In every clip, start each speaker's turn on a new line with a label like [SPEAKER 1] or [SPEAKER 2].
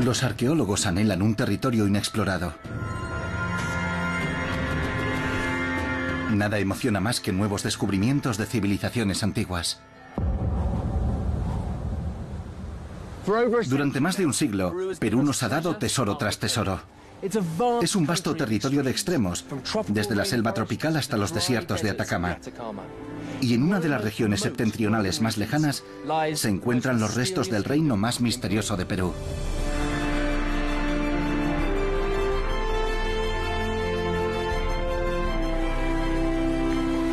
[SPEAKER 1] Los arqueólogos anhelan un territorio inexplorado. Nada emociona más que nuevos descubrimientos de civilizaciones antiguas. Durante más de un siglo, Perú nos ha dado tesoro tras tesoro. Es un vasto territorio de extremos, desde la selva tropical hasta los desiertos de Atacama. Y en una de las regiones septentrionales más lejanas se encuentran los restos del reino más misterioso de Perú.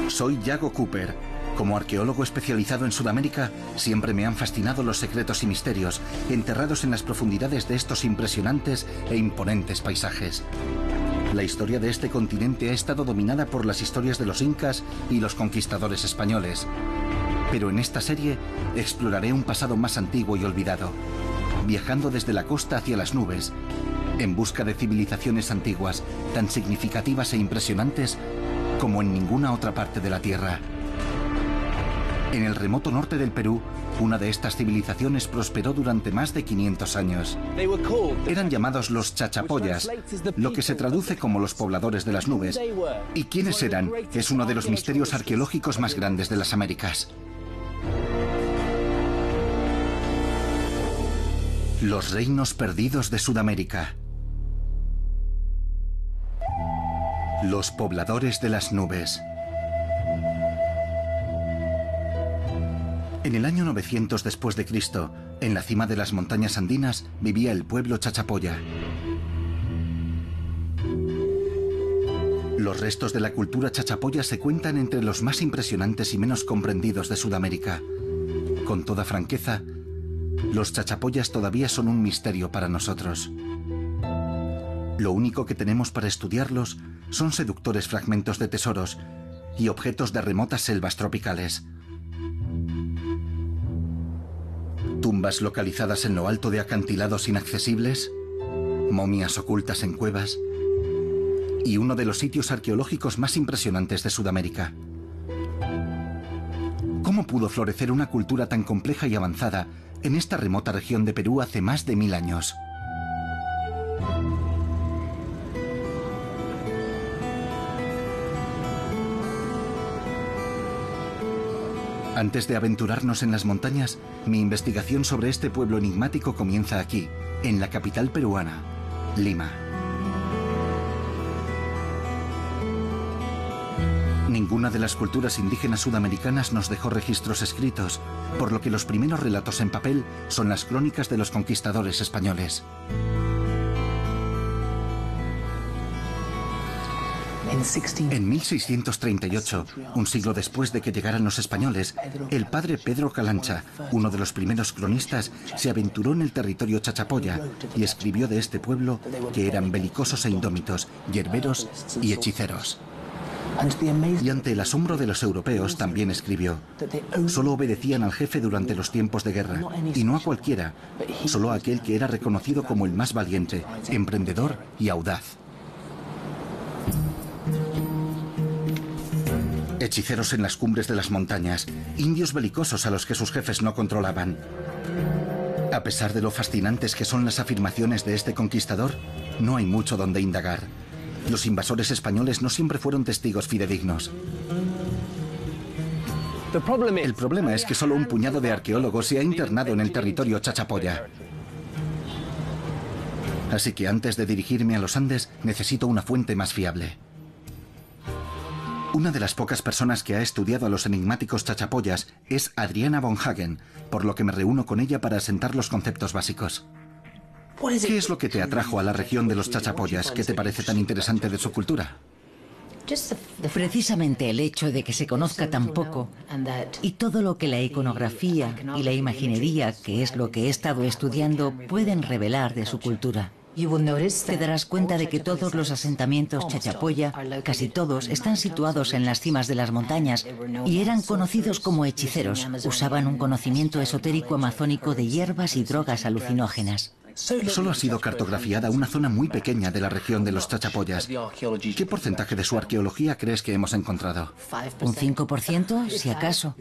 [SPEAKER 1] Soy Yago Cooper. Como arqueólogo especializado en Sudamérica, siempre me han fascinado los secretos y misterios enterrados en las profundidades de estos impresionantes e imponentes paisajes. La historia de este continente ha estado dominada por las historias de los incas y los conquistadores españoles. Pero en esta serie exploraré un pasado más antiguo y olvidado, viajando desde la costa hacia las nubes, en busca de civilizaciones antiguas tan significativas e impresionantes como en ninguna otra parte de la Tierra. En el remoto norte del Perú, una de estas civilizaciones prosperó durante más de 500 años. Eran llamados los chachapoyas, lo que se traduce como los pobladores de las nubes. ¿Y quiénes eran? Es uno de los misterios arqueológicos más grandes de las Américas. Los reinos perdidos de Sudamérica. Los pobladores de las nubes. En el año 900 después de Cristo, en la cima de las montañas andinas, vivía el pueblo chachapoya. Los restos de la cultura chachapoya se cuentan entre los más impresionantes y menos comprendidos de Sudamérica. Con toda franqueza, los chachapoyas todavía son un misterio para nosotros. Lo único que tenemos para estudiarlos son seductores fragmentos de tesoros y objetos de remotas selvas tropicales. Tumbas localizadas en lo alto de acantilados inaccesibles, momias ocultas en cuevas y uno de los sitios arqueológicos más impresionantes de Sudamérica. ¿Cómo pudo florecer una cultura tan compleja y avanzada en esta remota región de Perú hace más de 1000 años? Antes de aventurarnos en las montañas, mi investigación sobre este pueblo enigmático comienza aquí, en la capital peruana, Lima. Ninguna de las culturas indígenas sudamericanas nos dejó registros escritos, por lo que los primeros relatos en papel son las crónicas de los conquistadores españoles. En 1638, un siglo después de que llegaran los españoles, el padre Pedro Calancha, uno de los primeros cronistas, se aventuró en el territorio chachapoya y escribió de este pueblo que eran belicosos e indómitos, yerberos y hechiceros. Y ante el asombro de los europeos también escribió: solo obedecían al jefe durante los tiempos de guerra, y no a cualquiera, solo a aquel que era reconocido como el más valiente, emprendedor y audaz. Hechiceros en las cumbres de las montañas, indios belicosos a los que sus jefes no controlaban. A pesar de lo fascinantes que son las afirmaciones de este conquistador, no hay mucho donde indagar. Los invasores españoles no siempre fueron testigos fidedignos. El problema es que solo un puñado de arqueólogos se ha internado en el territorio chachapoya. Así que antes de dirigirme a los Andes, necesito una fuente más fiable. Una de las pocas personas que ha estudiado a los enigmáticos chachapoyas es Adriana von Hagen, por lo que me reúno con ella para asentar los conceptos básicos. ¿Qué es lo que te atrajo a la región de los chachapoyas? ¿Qué te parece tan interesante de su cultura?
[SPEAKER 2] Precisamente el hecho de que se conozca tan poco y todo lo que la iconografía y la imaginería, que es lo que he estado estudiando, pueden revelar de su cultura. Te darás cuenta de que todos los asentamientos chachapoya, casi todos, están situados en las cimas de las montañas y eran conocidos como hechiceros. Usaban un conocimiento esotérico amazónico de hierbas y drogas alucinógenas.
[SPEAKER 1] Solo ha sido cartografiada una zona muy pequeña de la región de los Chachapoyas. ¿Qué porcentaje de su arqueología crees que hemos encontrado?
[SPEAKER 2] ¿Un 5%, si acaso?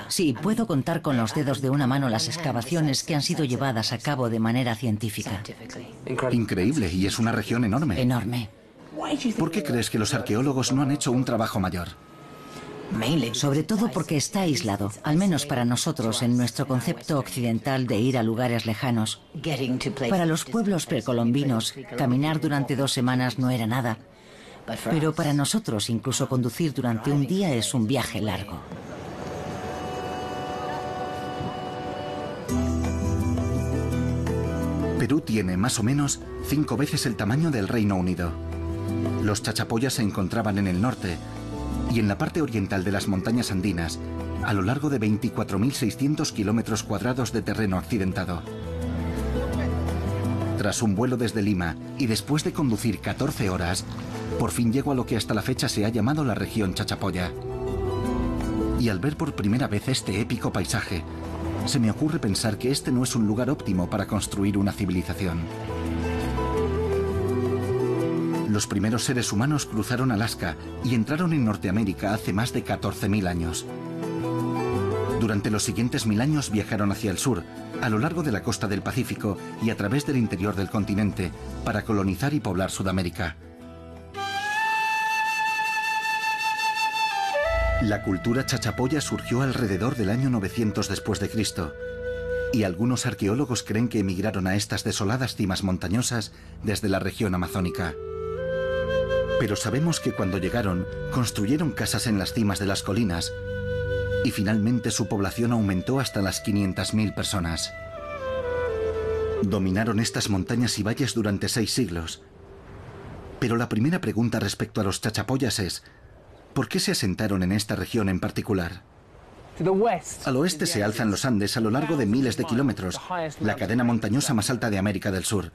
[SPEAKER 2] Sí, puedo contar con los dedos de una mano las excavaciones que han sido llevadas a cabo de manera científica.
[SPEAKER 1] Increíble, y es una región enorme.
[SPEAKER 2] Enorme.
[SPEAKER 1] ¿Por qué crees que los arqueólogos no han hecho un trabajo mayor?
[SPEAKER 2] Sobre todo porque está aislado, al menos para nosotros en nuestro concepto occidental de ir a lugares lejanos. Para los pueblos precolombinos, caminar durante 2 semanas no era nada. Pero para nosotros, incluso conducir durante un día es un viaje largo.
[SPEAKER 1] Perú tiene más o menos 5 veces el tamaño del Reino Unido. Los Chachapoyas se encontraban en el norte y en la parte oriental de las montañas andinas, a lo largo de 24.600 kilómetros cuadrados de terreno accidentado. Tras un vuelo desde Lima y después de conducir 14 horas, por fin llego a lo que hasta la fecha se ha llamado la región Chachapoya. Y al ver por primera vez este épico paisaje, se me ocurre pensar que este no es un lugar óptimo para construir una civilización. Los primeros seres humanos cruzaron Alaska y entraron en Norteamérica hace más de 14.000 años. Durante los siguientes 1000 años viajaron hacia el sur, a lo largo de la costa del Pacífico y a través del interior del continente, para colonizar y poblar Sudamérica. La cultura chachapoya surgió alrededor del año 900 después de Cristo, y algunos arqueólogos creen que emigraron a estas desoladas cimas montañosas desde la región amazónica. Pero sabemos que cuando llegaron, construyeron casas en las cimas de las colinas y finalmente su población aumentó hasta las 500.000 personas. Dominaron estas montañas y valles durante 6 siglos. Pero la primera pregunta respecto a los chachapoyas es, ¿por qué se asentaron en esta región en particular? Al oeste se alzan los Andes a lo largo de miles de kilómetros, la cadena montañosa más alta de América del Sur.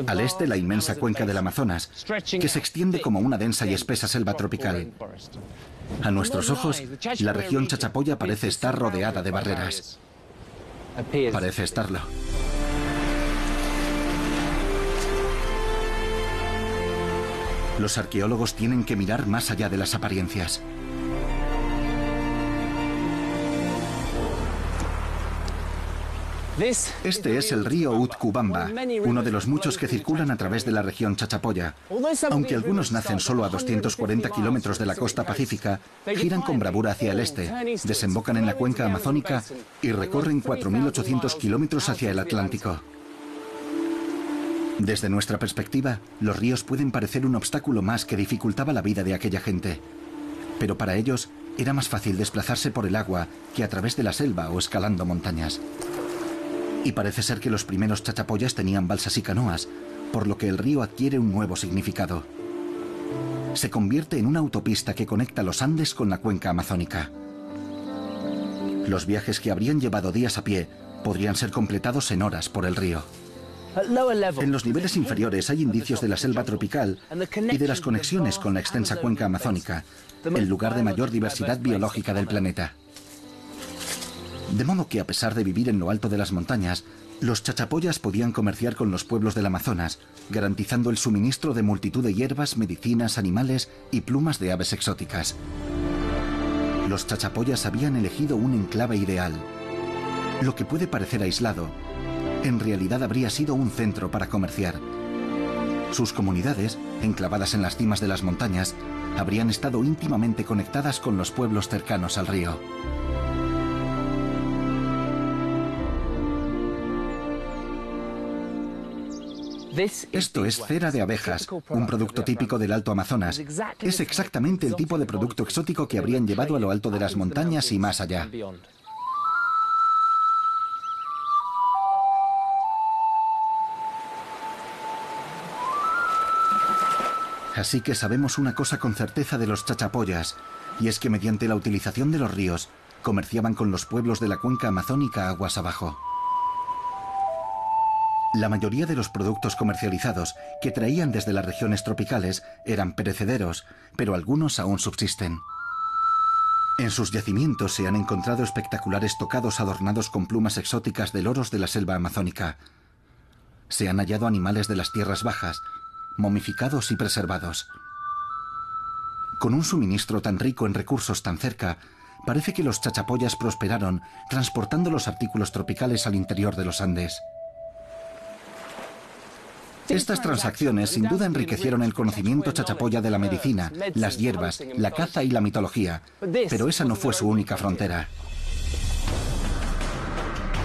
[SPEAKER 1] Al este, la inmensa cuenca del Amazonas, que se extiende como una densa y espesa selva tropical. A nuestros ojos, la región Chachapoya parece estar rodeada de barreras. Parece estarlo. Los arqueólogos tienen que mirar más allá de las apariencias. Este es el río Utcubamba, uno de los muchos que circulan a través de la región Chachapoya. Aunque algunos nacen solo a 240 kilómetros de la costa pacífica, giran con bravura hacia el este, desembocan en la cuenca amazónica y recorren 4.800 kilómetros hacia el Atlántico. Desde nuestra perspectiva, los ríos pueden parecer un obstáculo más que dificultaba la vida de aquella gente. Pero para ellos era más fácil desplazarse por el agua que a través de la selva o escalando montañas. Y parece ser que los primeros chachapoyas tenían balsas y canoas, por lo que el río adquiere un nuevo significado. Se convierte en una autopista que conecta los Andes con la cuenca amazónica. Los viajes que habrían llevado días a pie podrían ser completados en horas por el río. En los niveles inferiores hay indicios de la selva tropical y de las conexiones con la extensa cuenca amazónica, el lugar de mayor diversidad biológica del planeta. De modo que, a pesar de vivir en lo alto de las montañas, los chachapoyas podían comerciar con los pueblos del Amazonas, garantizando el suministro de multitud de hierbas, medicinas, animales y plumas de aves exóticas. Los chachapoyas habían elegido un enclave ideal. Lo que puede parecer aislado, en realidad habría sido un centro para comerciar. Sus comunidades, enclavadas en las cimas de las montañas, habrían estado íntimamente conectadas con los pueblos cercanos al río. Esto es cera de abejas, un producto típico del Alto Amazonas. Es exactamente el tipo de producto exótico que habrían llevado a lo alto de las montañas y más allá. Así que sabemos una cosa con certeza de los chachapoyas, y es que mediante la utilización de los ríos, comerciaban con los pueblos de la cuenca amazónica aguas abajo. La mayoría de los productos comercializados que traían desde las regiones tropicales eran perecederos, pero algunos aún subsisten. En sus yacimientos se han encontrado espectaculares tocados adornados con plumas exóticas de loros de la selva amazónica. se han hallado animales de las tierras bajas, momificados y preservados. Con un suministro tan rico en recursos tan cerca, parece que los chachapoyas prosperaron transportando los artículos tropicales al interior de los Andes. Estas transacciones sin duda enriquecieron el conocimiento chachapoya de la medicina, las hierbas, la caza y la mitología, pero esa no fue su única frontera.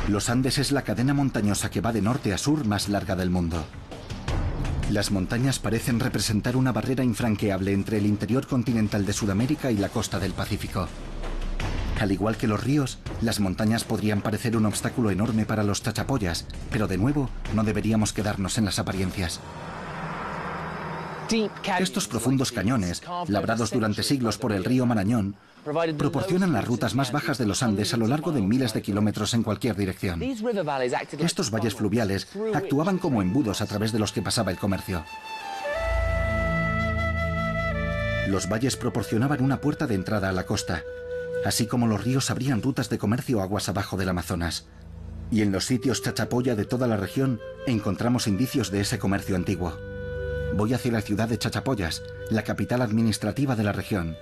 [SPEAKER 1] Los Andes es la cadena montañosa que va de norte a sur más larga del mundo. Las montañas parecen representar una barrera infranqueable entre el interior continental de Sudamérica y la costa del Pacífico. Al igual que los ríos, las montañas podrían parecer un obstáculo enorme para los chachapoyas, pero de nuevo, no deberíamos quedarnos en las apariencias. Estos profundos cañones, labrados durante siglos por el río Marañón, proporcionan las rutas más bajas de los Andes a lo largo de miles de kilómetros en cualquier dirección. Estos valles fluviales actuaban como embudos a través de los que pasaba el comercio. Los valles proporcionaban una puerta de entrada a la costa, así como los ríos abrían rutas de comercio aguas abajo del Amazonas. Y en los sitios chachapoya de toda la región encontramos indicios de ese comercio antiguo. Voy hacia la ciudad de Chachapoyas, la capital administrativa de la región.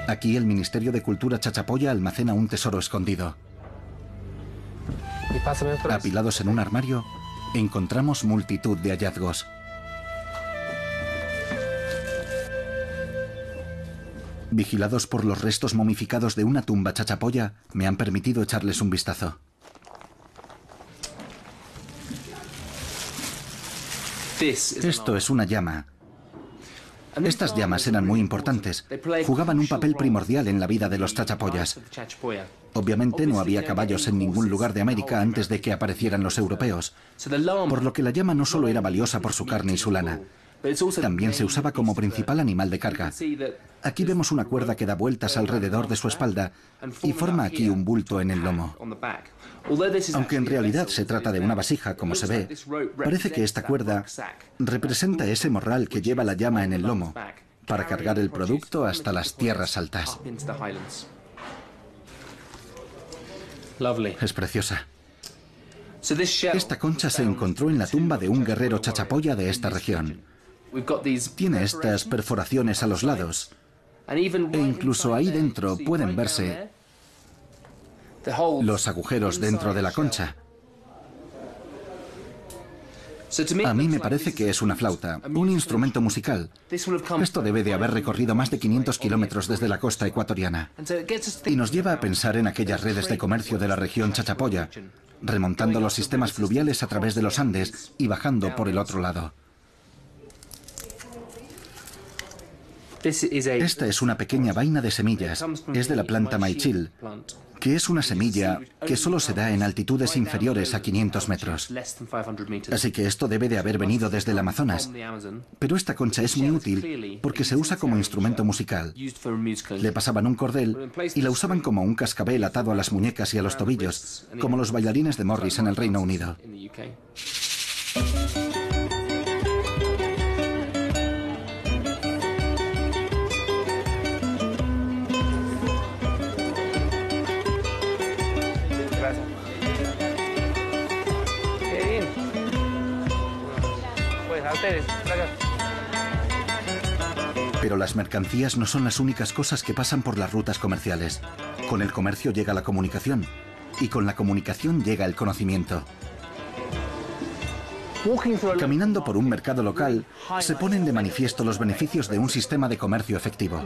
[SPEAKER 1] Aquí el Ministerio de Cultura Chachapoya almacena un tesoro escondido. Apilados en un armario, encontramos multitud de hallazgos. Vigilados por los restos momificados de una tumba chachapoya, me han permitido echarles un vistazo. Esto es una llama. Estas llamas eran muy importantes. Jugaban un papel primordial en la vida de los chachapoyas. Obviamente no había caballos en ningún lugar de América antes de que aparecieran los europeos, por lo que la llama no solo era valiosa por su carne y su lana, también se usaba como principal animal de carga. Aquí vemos una cuerda que da vueltas alrededor de su espalda y forma aquí un bulto en el lomo. Aunque en realidad se trata de una vasija, como se ve, parece que esta cuerda representa ese morral que lleva la llama en el lomo para cargar el producto hasta las tierras altas. Es preciosa. Esta concha se encontró en la tumba de un guerrero chachapoya de esta región. Tiene estas perforaciones a los lados e incluso ahí dentro pueden verse los agujeros dentro de la concha. A mí me parece que es una flauta, un instrumento musical. Esto debe de haber recorrido más de 500 kilómetros desde la costa ecuatoriana. Y nos lleva a pensar en aquellas redes de comercio de la región Chachapoya, remontando los sistemas fluviales a través de los Andes y bajando por el otro lado. Esta es una pequeña vaina de semillas. Es de la planta maichil, que es una semilla que solo se da en altitudes inferiores a 500 metros. Así que esto debe de haber venido desde el Amazonas. Pero esta concha es muy útil porque se usa como instrumento musical. Le pasaban un cordel y la usaban como un cascabel atado a las muñecas y a los tobillos, como los bailarines de Morris en el Reino Unido. Pero las mercancías no son las únicas cosas que pasan por las rutas comerciales. Con el comercio llega la comunicación, y con la comunicación llega el conocimiento. Caminando por un mercado local, se ponen de manifiesto los beneficios de un sistema de comercio efectivo.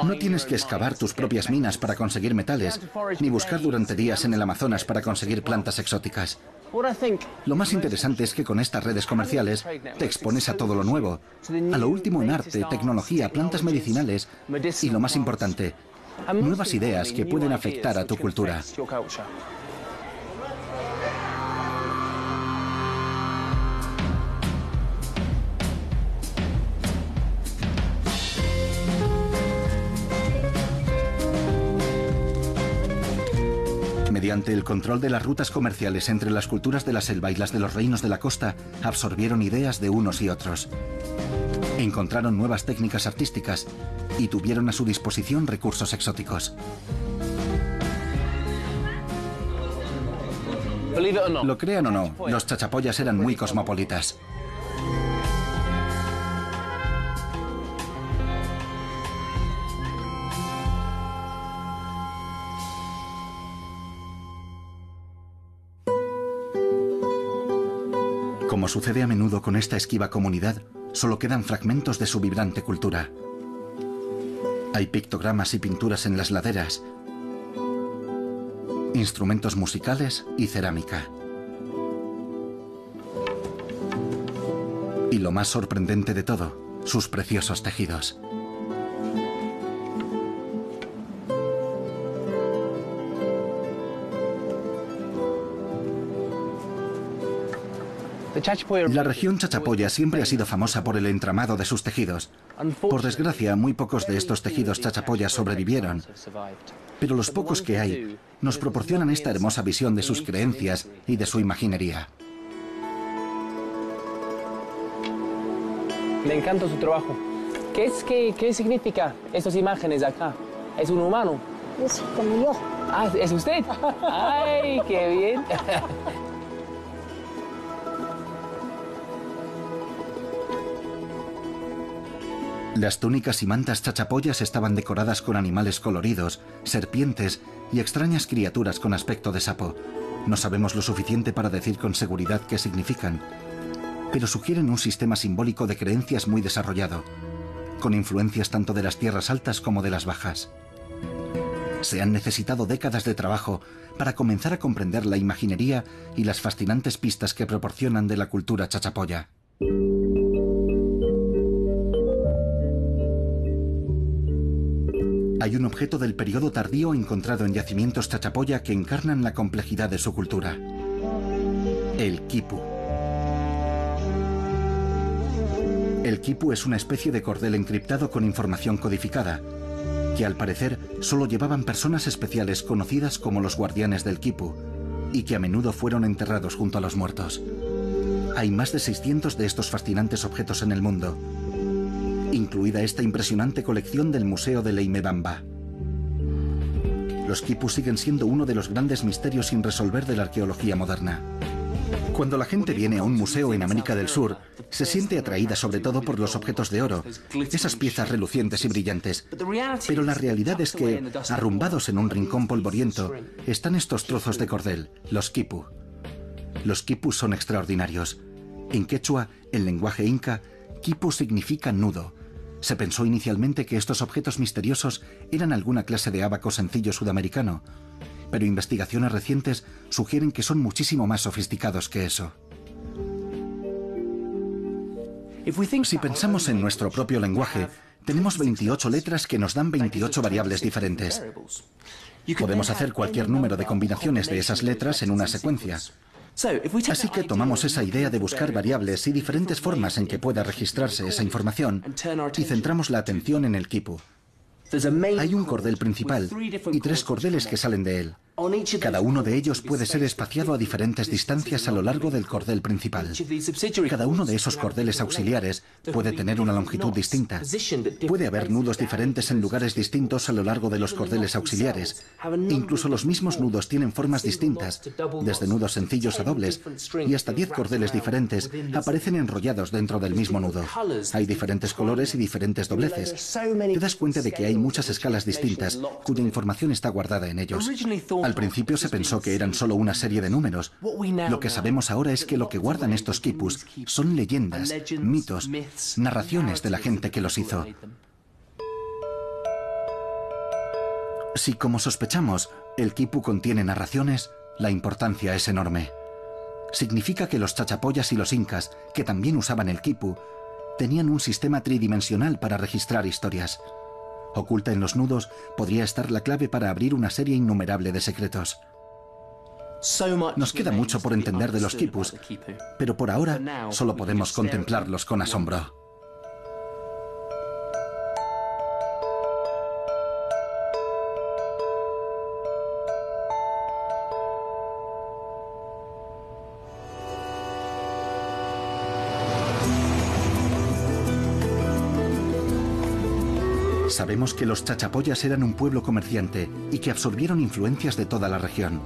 [SPEAKER 1] No tienes que excavar tus propias minas para conseguir metales, ni buscar durante días en el Amazonas para conseguir plantas exóticas. Lo más interesante es que con estas redes comerciales te expones a todo lo nuevo, a lo último en arte, tecnología, plantas medicinales y, lo más importante, nuevas ideas que pueden afectar a tu cultura. Mediante el control de las rutas comerciales entre las culturas de la selva y las de los reinos de la costa, absorbieron ideas de unos y otros. Encontraron nuevas técnicas artísticas y tuvieron a su disposición recursos exóticos. Lo crean o no, los chachapoyas eran muy cosmopolitas. Como sucede a menudo con esta esquiva comunidad, solo quedan fragmentos de su vibrante cultura. Hay pictogramas y pinturas en las laderas, instrumentos musicales y cerámica. Y lo más sorprendente de todo, sus preciosos tejidos. La región Chachapoya siempre ha sido famosa por el entramado de sus tejidos. Por desgracia, muy pocos de estos tejidos chachapoyas sobrevivieron. Pero los pocos que hay nos proporcionan esta hermosa visión de sus creencias y de su imaginería.
[SPEAKER 3] Me encanta su trabajo. ¿Qué significa estas imágenes acá? ¿Es un humano?
[SPEAKER 4] Es como yo.
[SPEAKER 3] Ah, ¿es usted? ¡Ay, qué bien!
[SPEAKER 1] Las túnicas y mantas chachapoyas estaban decoradas con animales coloridos, serpientes y extrañas criaturas con aspecto de sapo. No sabemos lo suficiente para decir con seguridad qué significan, pero sugieren un sistema simbólico de creencias muy desarrollado, con influencias tanto de las tierras altas como de las bajas. Se han necesitado décadas de trabajo para comenzar a comprender la imaginería y las fascinantes pistas que proporcionan de la cultura chachapoya. Hay un objeto del periodo tardío encontrado en yacimientos chachapoya que encarnan la complejidad de su cultura. El quipu. El quipu es una especie de cordel encriptado con información codificada, que al parecer solo llevaban personas especiales conocidas como los guardianes del quipu, y que a menudo fueron enterrados junto a los muertos. Hay más de 600 de estos fascinantes objetos en el mundo, incluida esta impresionante colección del Museo de Leimebamba. Los quipus siguen siendo uno de los grandes misterios sin resolver de la arqueología moderna. Cuando la gente viene a un museo en América del Sur, se siente atraída sobre todo por los objetos de oro, esas piezas relucientes y brillantes. Pero la realidad es que, arrumbados en un rincón polvoriento, están estos trozos de cordel, los quipu. Los quipus son extraordinarios. En quechua, el lenguaje inca, quipu significa nudo. Se pensó inicialmente que estos objetos misteriosos eran alguna clase de ábaco sencillo sudamericano, pero investigaciones recientes sugieren que son muchísimo más sofisticados que eso. Si pensamos en nuestro propio lenguaje, tenemos 28 letras que nos dan 28 variables diferentes. Podemos hacer cualquier número de combinaciones de esas letras en una secuencia. Así que tomamos esa idea de buscar variables y diferentes formas en que pueda registrarse esa información y centramos la atención en el quipu. Hay un cordel principal y 3 cordeles que salen de él. Cada uno de ellos puede ser espaciado a diferentes distancias a lo largo del cordel principal. Cada uno de esos cordeles auxiliares puede tener una longitud distinta. Puede haber nudos diferentes en lugares distintos a lo largo de los cordeles auxiliares. Incluso los mismos nudos tienen formas distintas, desde nudos sencillos a dobles, y hasta 10 cordeles diferentes aparecen enrollados dentro del mismo nudo. Hay diferentes colores y diferentes dobleces. Te das cuenta de que hay muchas escalas distintas, cuya información está guardada en ellos. Al principio se pensó que eran solo una serie de números. Lo que sabemos ahora es que lo que guardan estos quipus son leyendas, mitos, narraciones de la gente que los hizo. Si, como sospechamos, el quipu contiene narraciones, la importancia es enorme. Significa que los chachapoyas y los incas, que también usaban el quipu, tenían un sistema tridimensional para registrar historias. Oculta en los nudos podría estar la clave para abrir una serie innumerable de secretos. Nos queda mucho por entender de los quipus, pero por ahora solo podemos contemplarlos con asombro. Sabemos que los chachapoyas eran un pueblo comerciante y que absorbieron influencias de toda la región.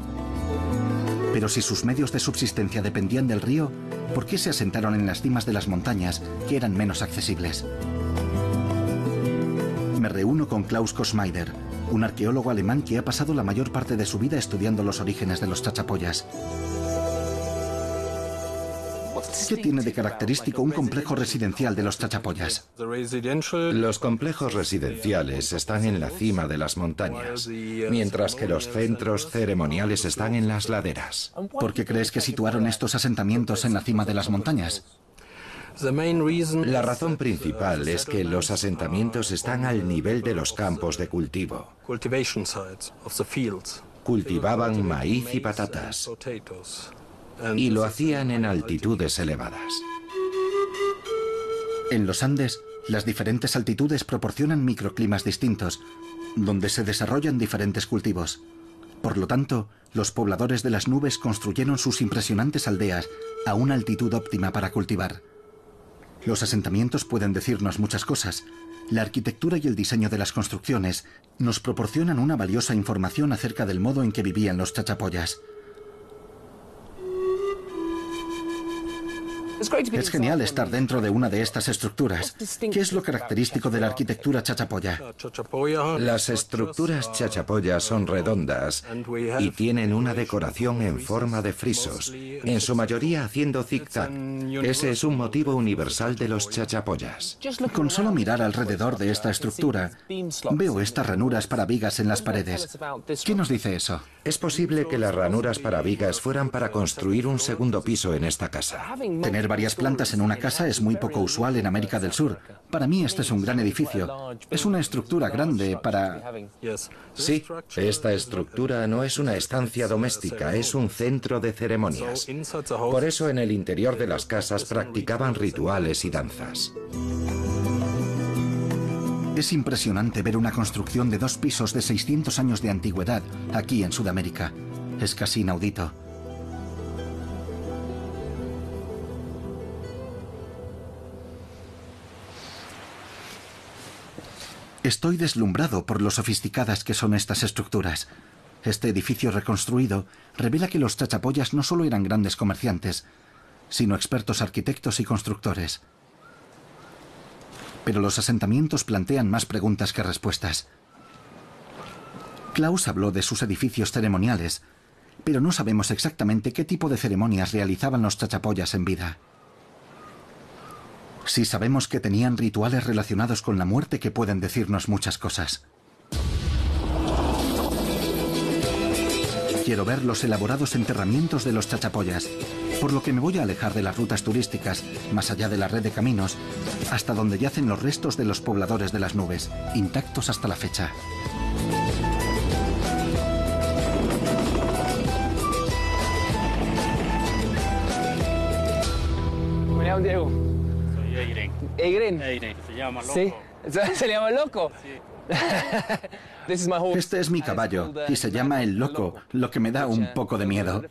[SPEAKER 1] Pero si sus medios de subsistencia dependían del río, ¿por qué se asentaron en las cimas de las montañas, que eran menos accesibles? Me reúno con Klaus Koschmeider, un arqueólogo alemán que ha pasado la mayor parte de su vida estudiando los orígenes de los chachapoyas. ¿Qué tiene de característico un complejo residencial de los chachapoyas?
[SPEAKER 4] Los complejos residenciales están en la cima de las montañas, mientras que los centros ceremoniales están en las laderas.
[SPEAKER 1] ¿Por qué crees que situaron estos asentamientos en la cima de las montañas?
[SPEAKER 4] La razón principal es que los asentamientos están al nivel de los campos de cultivo. Cultivaban maíz y patatas, y lo hacían en altitudes elevadas.
[SPEAKER 1] En los Andes, las diferentes altitudes proporcionan microclimas distintos, donde se desarrollan diferentes cultivos. Por lo tanto, los pobladores de las nubes construyeron sus impresionantes aldeas a una altitud óptima para cultivar. Los asentamientos pueden decirnos muchas cosas. La arquitectura y el diseño de las construcciones nos proporcionan una valiosa información acerca del modo en que vivían los chachapoyas. Es genial estar dentro de una de estas estructuras. ¿Qué es lo característico de la arquitectura chachapoya?
[SPEAKER 4] Las estructuras chachapoya son redondas y tienen una decoración en forma de frisos, en su mayoría haciendo zigzag. Ese es un motivo universal de los chachapoyas.
[SPEAKER 1] Con solo mirar alrededor de esta estructura, veo estas ranuras para vigas en las paredes. ¿Qué nos dice eso?
[SPEAKER 4] Es posible que las ranuras para vigas fueran para construir un segundo piso en esta casa.
[SPEAKER 1] Tener varias plantas en una casa es muy poco usual en América del Sur. Para mí este es un gran edificio. Es una estructura grande para...
[SPEAKER 4] Sí, esta estructura no es una estancia doméstica, es un centro de ceremonias. Por eso en el interior de las casas practicaban rituales y danzas.
[SPEAKER 1] Es impresionante ver una construcción de 2 pisos de 600 años de antigüedad aquí en Sudamérica. Es casi inaudito. Estoy deslumbrado por lo sofisticadas que son estas estructuras. Este edificio reconstruido revela que los chachapoyas no solo eran grandes comerciantes, sino expertos arquitectos y constructores. Pero los asentamientos plantean más preguntas que respuestas. Klaus habló de sus edificios ceremoniales, pero no sabemos exactamente qué tipo de ceremonias realizaban los chachapoyas en vida. Sí sabemos que tenían rituales relacionados con la muerte que pueden decirnos muchas cosas. Quiero ver los elaborados enterramientos de los chachapoyas, por lo que me voy a alejar de las rutas turísticas, más allá de la red de caminos, hasta donde yacen los restos de los pobladores de las nubes, intactos hasta la fecha.
[SPEAKER 3] Me llamo Diego.
[SPEAKER 5] Soy Eiren.
[SPEAKER 3] ¿Eiren?
[SPEAKER 5] Eiren, se llama loco.
[SPEAKER 3] Sí. ¿Se llama loco?
[SPEAKER 5] Sí.
[SPEAKER 1] Este es mi caballo y se llama el Loco, lo que me da un poco de miedo.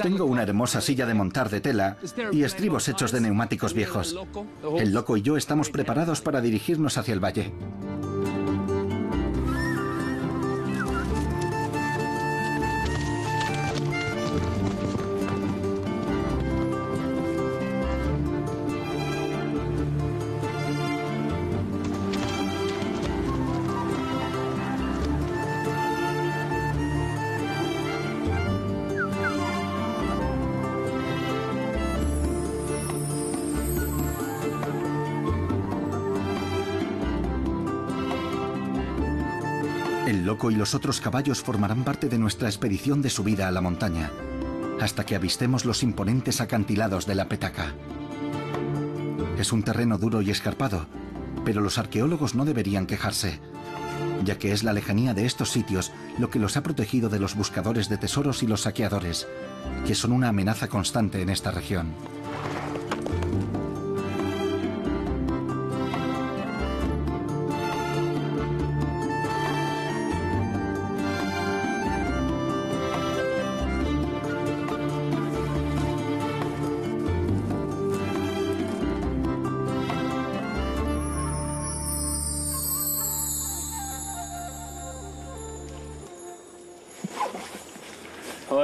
[SPEAKER 1] Tengo una hermosa silla de montar de tela y estribos hechos de neumáticos viejos. El Loco y yo estamos preparados para dirigirnos hacia el valle. El Loco y los otros caballos formarán parte de nuestra expedición de subida a la montaña, hasta que avistemos los imponentes acantilados de la Petaca. Es un terreno duro y escarpado, pero los arqueólogos no deberían quejarse, ya que es la lejanía de estos sitios lo que los ha protegido de los buscadores de tesoros y los saqueadores, que son una amenaza constante en esta región.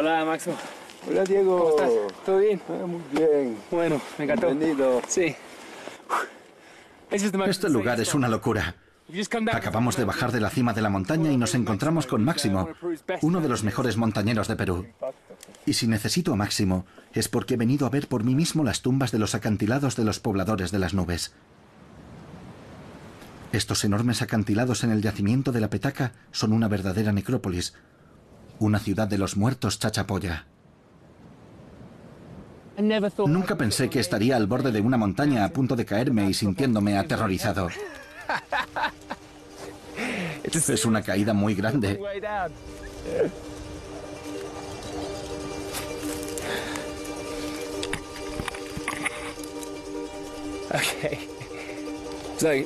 [SPEAKER 3] Hola, Máximo.
[SPEAKER 6] Hola, Diego.
[SPEAKER 3] ¿Cómo estás? ¿Todo bien?
[SPEAKER 6] Muy bien.
[SPEAKER 3] Bueno, me encantó.
[SPEAKER 6] Bienvenido.
[SPEAKER 3] Sí.
[SPEAKER 1] Este lugar es una locura. Acabamos de bajar de la cima de la montaña y nos encontramos con Máximo, uno de los mejores montañeros de Perú. Y si necesito a Máximo, es porque he venido a ver por mí mismo las tumbas de los acantilados de los pobladores de las nubes. Estos enormes acantilados en el yacimiento de la Petaca son una verdadera necrópolis, una ciudad de los muertos Chachapoya. Nunca pensé que estaría al borde de una montaña a punto de caerme y sintiéndome aterrorizado. Es una caída muy grande.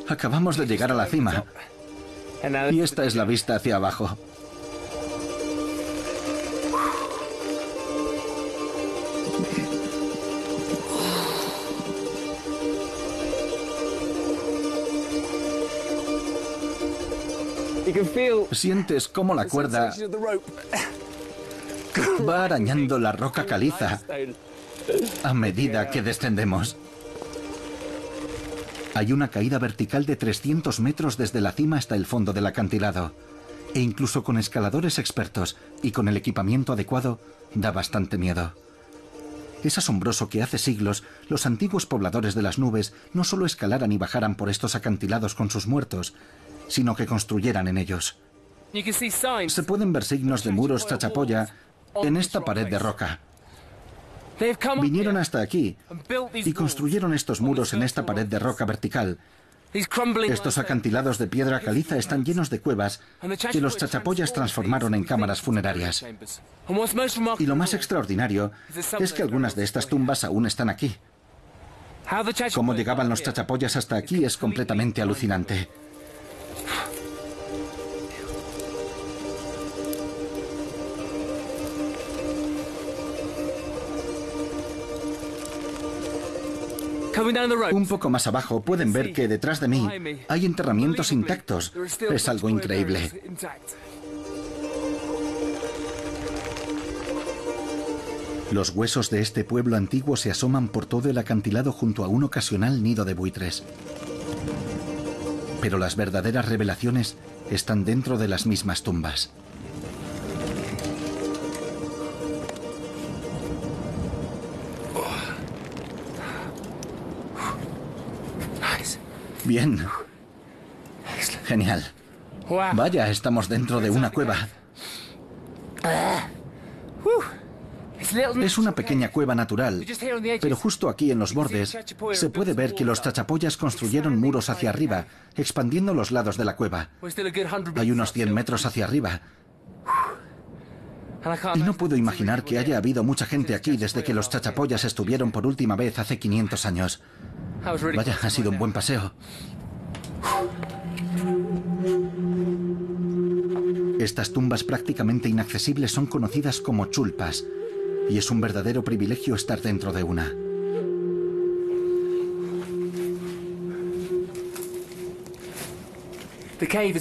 [SPEAKER 1] Acabamos de llegar a la cima. Y esta es la vista hacia abajo. Sientes cómo la cuerda va arañando la roca caliza a medida que descendemos. Hay una caída vertical de 300 metros desde la cima hasta el fondo del acantilado. E incluso con escaladores expertos y con el equipamiento adecuado, da bastante miedo. Es asombroso que hace siglos los antiguos pobladores de las nubes no solo escalaran y bajaran por estos acantilados con sus muertos, sino que construyeran en ellos. Se pueden ver signos de muros Chachapoya en esta pared de roca. Vinieron hasta aquí y construyeron estos muros en esta pared de roca vertical. Estos acantilados de piedra caliza están llenos de cuevas que los Chachapoyas transformaron en cámaras funerarias. Y lo más extraordinario es que algunas de estas tumbas aún están aquí. Cómo llegaban los Chachapoyas hasta aquí es completamente alucinante. Un poco más abajo pueden ver que detrás de mí hay enterramientos intactos. Es algo increíble. Los huesos de este pueblo antiguo se asoman por todo el acantilado junto a un ocasional nido de buitres. Pero las verdaderas revelaciones están dentro de las mismas tumbas. Bien. Genial. Vaya, estamos dentro de una cueva. Es una pequeña cueva natural, pero justo aquí en los bordes se puede ver que los Chachapoyas construyeron muros hacia arriba, expandiendo los lados de la cueva. Hay unos 100 metros hacia arriba. Y no puedo imaginar que haya habido mucha gente aquí desde que los Chachapoyas estuvieron por última vez hace 500 años. Vaya, ha sido un buen paseo. Estas tumbas prácticamente inaccesibles son conocidas como chulpas, y es un verdadero privilegio estar dentro de una.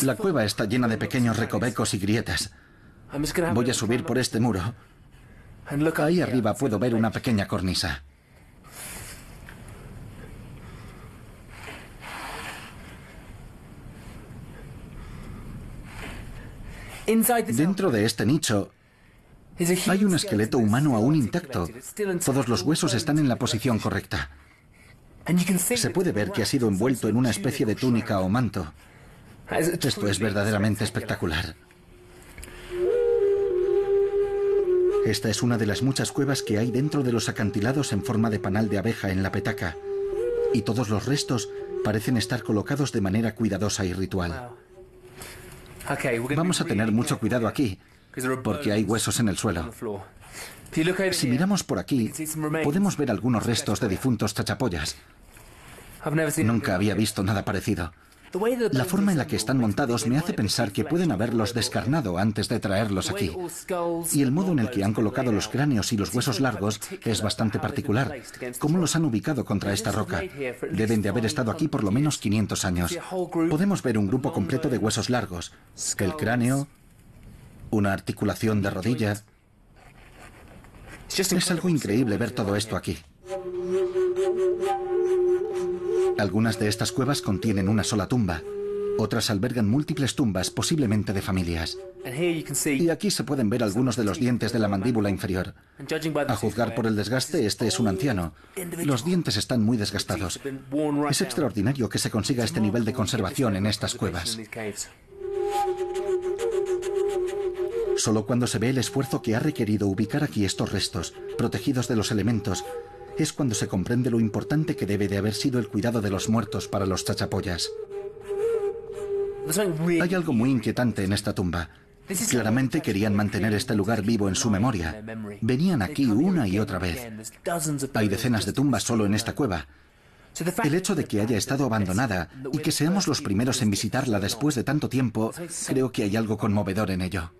[SPEAKER 1] La cueva está llena de pequeños recovecos y grietas. Voy a subir por este muro. Ahí arriba puedo ver una pequeña cornisa. Dentro de este nicho hay un esqueleto humano aún intacto. Todos los huesos están en la posición correcta. Se puede ver que ha sido envuelto en una especie de túnica o manto. Esto es verdaderamente espectacular. Esta es una de las muchas cuevas que hay dentro de los acantilados en forma de panal de abeja en la Petaca, y todos los restos parecen estar colocados de manera cuidadosa y ritual. Vamos a tener mucho cuidado aquí, porque hay huesos en el suelo. Si miramos por aquí, podemos ver algunos restos de difuntos Chachapoyas. Nunca había visto nada parecido. La forma en la que están montados me hace pensar que pueden haberlos descarnado antes de traerlos aquí. Y el modo en el que han colocado los cráneos y los huesos largos es bastante particular. ¿Cómo los han ubicado contra esta roca? Deben de haber estado aquí por lo menos 500 años. Podemos ver un grupo completo de huesos largos. El cráneo, una articulación de rodilla, Es algo increíble ver todo esto aquí. Algunas de estas cuevas contienen una sola tumba. Otras albergan múltiples tumbas, posiblemente de familias. Y aquí se pueden ver algunos de los dientes de la mandíbula inferior. A juzgar por el desgaste, este es un anciano. Los dientes están muy desgastados. Es extraordinario que se consiga este nivel de conservación en estas cuevas. Solo cuando se ve el esfuerzo que ha requerido ubicar aquí estos restos, protegidos de los elementos, es cuando se comprende lo importante que debe de haber sido el cuidado de los muertos para los chachapoyas. Hay algo muy inquietante en esta tumba. Claramente querían mantener este lugar vivo en su memoria. Venían aquí una y otra vez. Hay decenas de tumbas solo en esta cueva. El hecho de que haya estado abandonada y que seamos los primeros en visitarla después de tanto tiempo, creo que hay algo conmovedor en ello.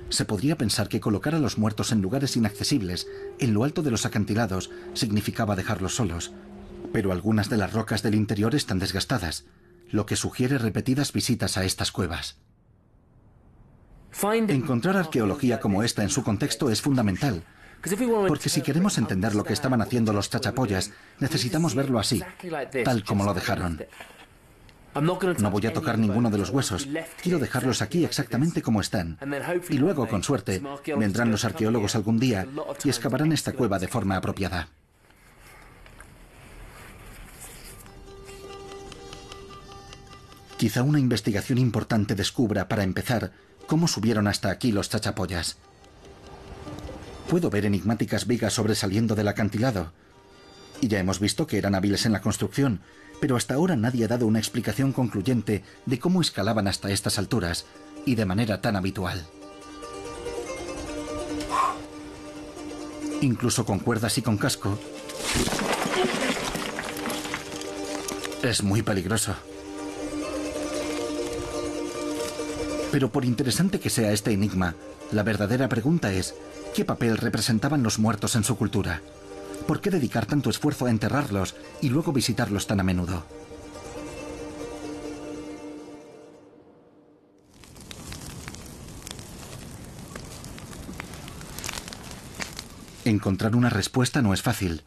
[SPEAKER 1] Se podría pensar que colocar a los muertos en lugares inaccesibles, en lo alto de los acantilados, significaba dejarlos solos. Pero algunas de las rocas del interior están desgastadas, lo que sugiere repetidas visitas a estas cuevas. Encontrar arqueología como esta en su contexto es fundamental, porque si queremos entender lo que estaban haciendo los chachapoyas, necesitamos verlo así, tal como lo dejaron. No voy a tocar ninguno de los huesos. Quiero dejarlos aquí exactamente como están. Y luego, con suerte, vendrán los arqueólogos algún día y excavarán esta cueva de forma apropiada. Quizá una investigación importante descubra, para empezar, cómo subieron hasta aquí los chachapoyas. Puedo ver enigmáticas vigas sobresaliendo del acantilado. Y ya hemos visto que eran hábiles en la construcción, pero hasta ahora nadie ha dado una explicación concluyente de cómo escalaban hasta estas alturas, y de manera tan habitual. Incluso con cuerdas y con casco, es muy peligroso. Pero por interesante que sea este enigma, la verdadera pregunta es, ¿qué papel representaban los muertos en su cultura? ¿Por qué dedicar tanto esfuerzo a enterrarlos y luego visitarlos tan a menudo? Encontrar una respuesta no es fácil,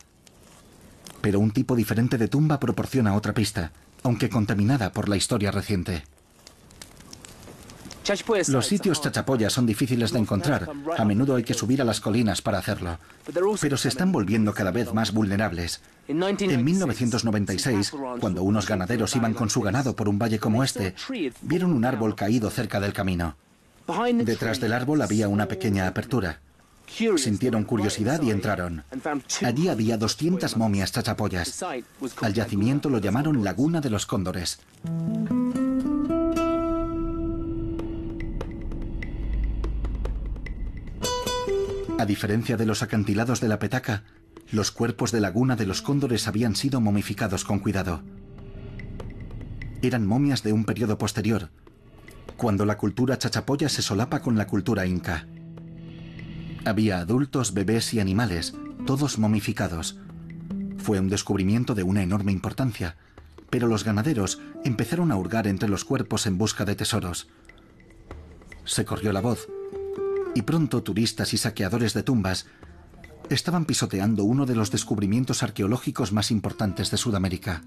[SPEAKER 1] pero un tipo diferente de tumba proporciona otra pista, aunque contaminada por la historia reciente. Los sitios chachapoyas son difíciles de encontrar. A menudo hay que subir a las colinas para hacerlo. Pero se están volviendo cada vez más vulnerables. En 1996, cuando unos ganaderos iban con su ganado por un valle como este, vieron un árbol caído cerca del camino. Detrás del árbol había una pequeña apertura. Sintieron curiosidad y entraron. Allí había 200 momias chachapoyas. Al yacimiento lo llamaron Laguna de los Cóndores. A diferencia de los acantilados de la Petaca, los cuerpos de Laguna de los Cóndores habían sido momificados con cuidado. Eran momias de un periodo posterior, cuando la cultura chachapoya se solapa con la cultura inca. Había adultos, bebés y animales, todos momificados. Fue un descubrimiento de una enorme importancia, pero los ganaderos empezaron a hurgar entre los cuerpos en busca de tesoros. Se corrió la voz, y pronto turistas y saqueadores de tumbas estaban pisoteando uno de los descubrimientos arqueológicos más importantes de Sudamérica.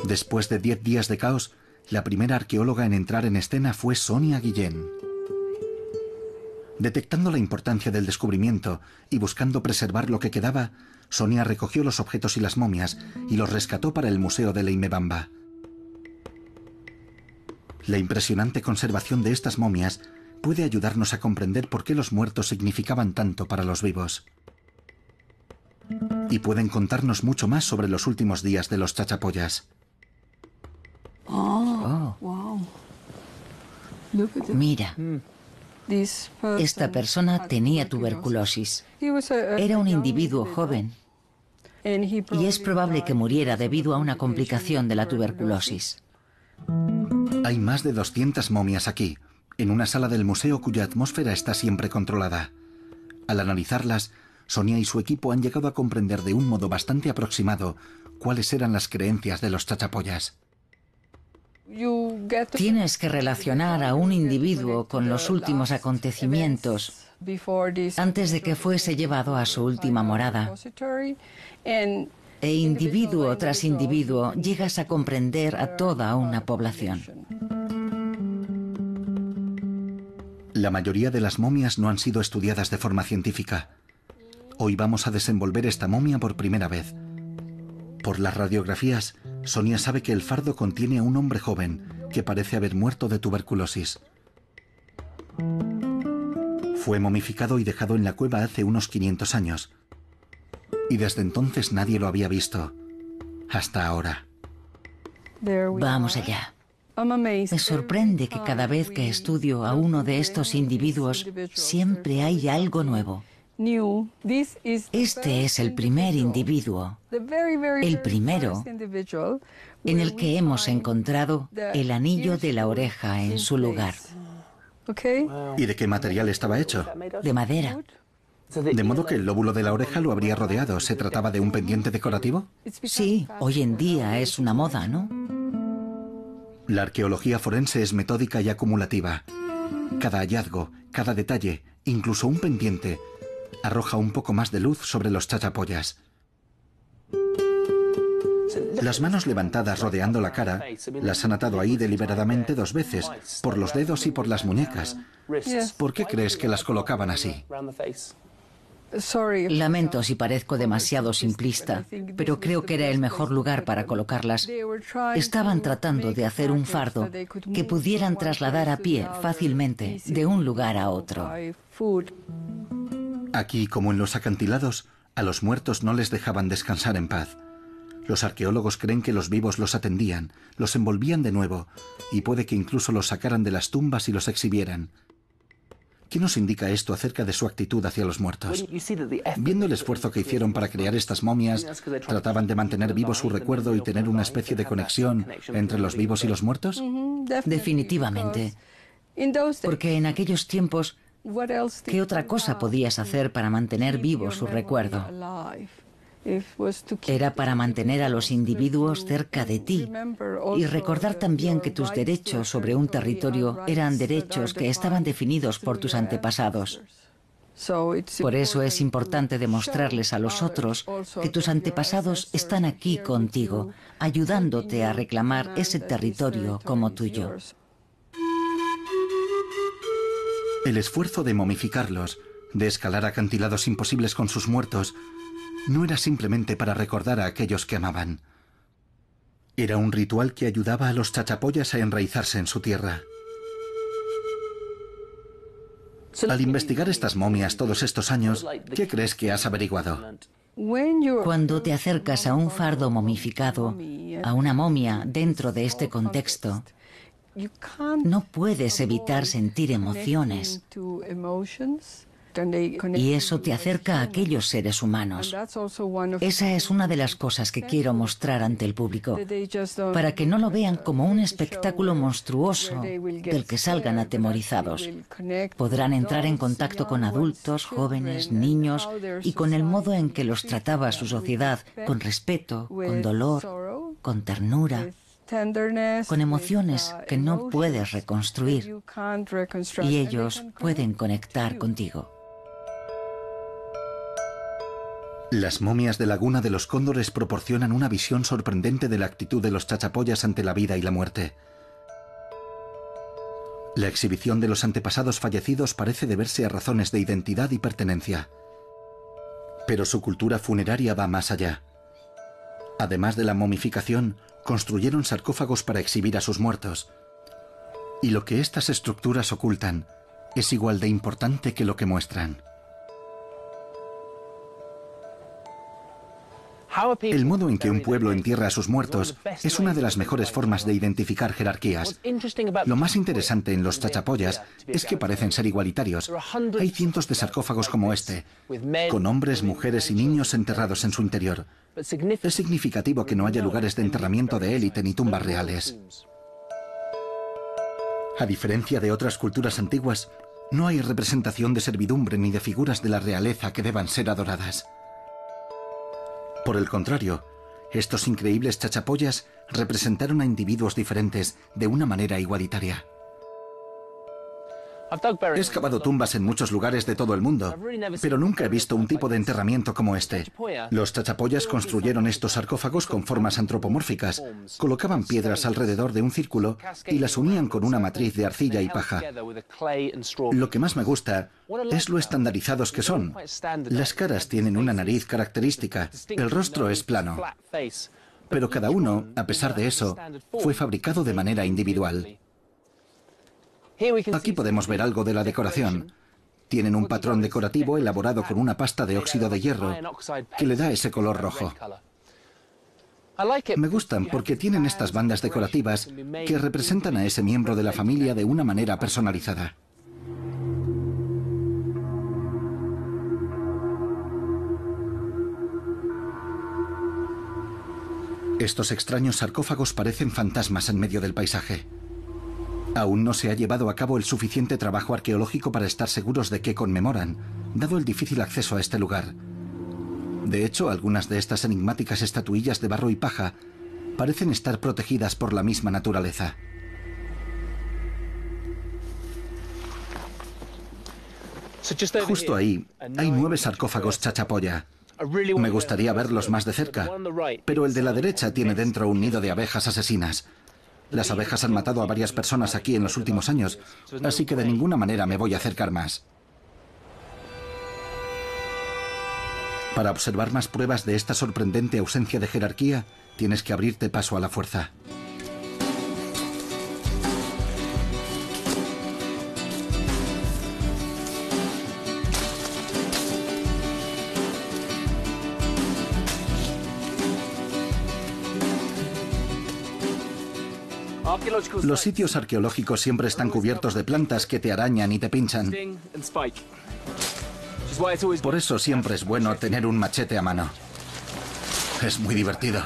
[SPEAKER 1] Después de 10 días de caos, la primera arqueóloga en entrar en escena fue Sonia Guillén. Detectando la importancia del descubrimiento y buscando preservar lo que quedaba, Sonia recogió los objetos y las momias y los rescató para el Museo de Leimebamba. La impresionante conservación de estas momias puede ayudarnos a comprender por qué los muertos significaban tanto para los vivos. Y pueden contarnos mucho más sobre los últimos días de los chachapoyas.
[SPEAKER 2] Mira, esta persona tenía tuberculosis. Era un individuo joven y es probable que muriera debido a una complicación de la tuberculosis.
[SPEAKER 1] Hay más de 200 momias aquí, en una sala del museo cuya atmósfera está siempre controlada. Al analizarlas, Sonia y su equipo han llegado a comprender de un modo bastante aproximado cuáles eran las creencias de los chachapoyas.
[SPEAKER 2] Tienes que relacionar a un individuo con los últimos acontecimientos antes de que fuese llevado a su última morada. E individuo tras individuo llegas a comprender a toda una población.
[SPEAKER 1] La mayoría de las momias no han sido estudiadas de forma científica. Hoy vamos a desenvolver esta momia por primera vez. Por las radiografías, Sonia sabe que el fardo contiene a un hombre joven que parece haber muerto de tuberculosis. Fue momificado y dejado en la cueva hace unos 500 años. Y desde entonces nadie lo había visto. Hasta ahora.
[SPEAKER 2] Vamos allá. Me sorprende que cada vez que estudio a uno de estos individuos, siempre hay algo nuevo. Este es el primer individuo, el primero en el que hemos encontrado el anillo de la oreja en su lugar.
[SPEAKER 1] ¿Y de qué material estaba hecho?
[SPEAKER 2] De madera.
[SPEAKER 1] De modo que el lóbulo de la oreja lo habría rodeado. ¿Se trataba de un pendiente decorativo?
[SPEAKER 2] Sí, hoy en día es una moda, ¿no?
[SPEAKER 1] La arqueología forense es metódica y acumulativa. Cada hallazgo, cada detalle, incluso un pendiente, arroja un poco más de luz sobre los chachapoyas. Las manos levantadas rodeando la cara las han atado ahí deliberadamente 2 veces, por los dedos y por las muñecas. ¿Por qué crees que las colocaban así?
[SPEAKER 2] Lamento si parezco demasiado simplista, pero creo que era el mejor lugar para colocarlas. Estaban tratando de hacer un fardo que pudieran trasladar a pie fácilmente de un lugar a otro.
[SPEAKER 1] Aquí, como en los acantilados, a los muertos no les dejaban descansar en paz. Los arqueólogos creen que los vivos los atendían, los envolvían de nuevo, y puede que incluso los sacaran de las tumbas y los exhibieran. ¿Qué nos indica esto acerca de su actitud hacia los muertos? Viendo el esfuerzo que hicieron para crear estas momias, ¿trataban de mantener vivo su recuerdo y tener una especie de conexión entre los vivos y los muertos?
[SPEAKER 2] Definitivamente. Porque en aquellos tiempos, ¿qué otra cosa podías hacer para mantener vivo su recuerdo? Era para mantener a los individuos cerca de ti y recordar también que tus derechos sobre un territorio eran derechos que estaban definidos por tus antepasados. Por eso es importante demostrarles a los otros que tus antepasados están aquí contigo, ayudándote a reclamar ese territorio como tuyo.
[SPEAKER 1] El esfuerzo de momificarlos, de escalar acantilados imposibles con sus muertos, no era simplemente para recordar a aquellos que amaban. Era un ritual que ayudaba a los chachapoyas a enraizarse en su tierra. Al investigar estas momias todos estos años, ¿qué crees que has averiguado?
[SPEAKER 2] Cuando te acercas a un fardo momificado, a una momia dentro de este contexto, no puedes evitar sentir emociones. Y eso te acerca a aquellos seres humanos. Esa es una de las cosas que quiero mostrar ante el público, para que no lo vean como un espectáculo monstruoso del que salgan atemorizados. Podrán entrar en contacto con adultos, jóvenes, niños y con el modo en que los trataba su sociedad, con respeto, con dolor, con ternura, con emociones que no puedes reconstruir, y ellos pueden conectar contigo.
[SPEAKER 1] Las momias de Laguna de los Cóndores proporcionan una visión sorprendente de la actitud de los chachapoyas ante la vida y la muerte. La exhibición de los antepasados fallecidos parece deberse a razones de identidad y pertenencia. Pero su cultura funeraria va más allá. Además de la momificación, construyeron sarcófagos para exhibir a sus muertos. Y lo que estas estructuras ocultan es igual de importante que lo que muestran. El modo en que un pueblo entierra a sus muertos es una de las mejores formas de identificar jerarquías. Lo más interesante en los chachapoyas es que parecen ser igualitarios. Hay cientos de sarcófagos como este, con hombres, mujeres y niños enterrados en su interior. Es significativo que no haya lugares de enterramiento de élite ni tumbas reales. A diferencia de otras culturas antiguas, no hay representación de servidumbre ni de figuras de la realeza que deban ser adoradas. Por el contrario, Estos increíbles chachapoyas representaron a individuos diferentes de una manera igualitaria. He excavado tumbas en muchos lugares de todo el mundo, pero nunca he visto un tipo de enterramiento como este. Los chachapoyas construyeron estos sarcófagos con formas antropomórficas, colocaban piedras alrededor de un círculo y las unían con una matriz de arcilla y paja. Lo que más me gusta es lo estandarizados que son. Las caras tienen una nariz característica, el rostro es plano. Pero cada uno, a pesar de eso, fue fabricado de manera individual. Aquí podemos ver algo de la decoración. Tienen un patrón decorativo elaborado con una pasta de óxido de hierro que le da ese color rojo. Me gustan porque tienen estas bandas decorativas que representan a ese miembro de la familia de una manera personalizada. Estos extraños sarcófagos parecen fantasmas en medio del paisaje. Aún no se ha llevado a cabo el suficiente trabajo arqueológico para estar seguros de qué conmemoran, dado el difícil acceso a este lugar. De hecho, algunas de estas enigmáticas estatuillas de barro y paja parecen estar protegidas por la misma naturaleza. Justo ahí hay 9 sarcófagos chachapoya. Me gustaría verlos más de cerca, pero el de la derecha tiene dentro un nido de abejas asesinas. Las abejas han matado a varias personas aquí en los últimos años, así que de ninguna manera me voy a acercar más. Para observar más pruebas de esta sorprendente ausencia de jerarquía, tienes que abrirte paso a la fuerza. Los sitios arqueológicos siempre están cubiertos de plantas que te arañan y te pinchan. Por eso siempre es bueno tener un machete a mano. Es muy divertido.